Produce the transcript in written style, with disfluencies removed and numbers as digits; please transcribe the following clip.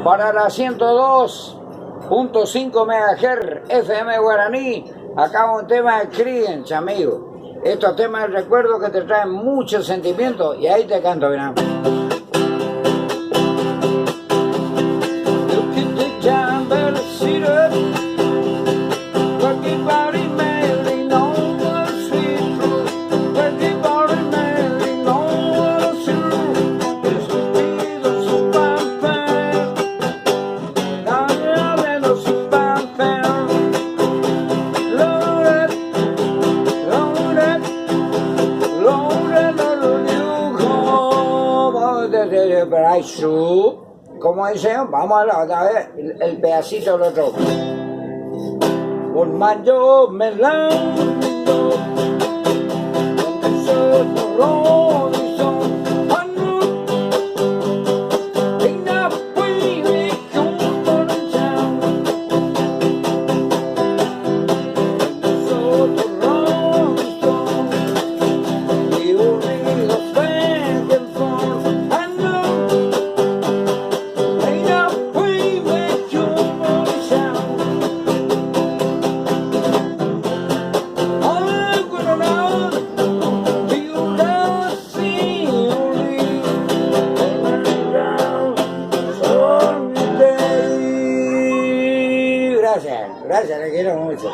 para la 102.5 MHz FM Guaraní. Acá un tema de Creedence, amigo. Estos temas de recuerdo que te traen mucho sentimiento. Y ahí te canto, verán. Como dicen, vamos a la otra vez, el pedacito del otro. Un mayo melando, gracias, le quiero mucho.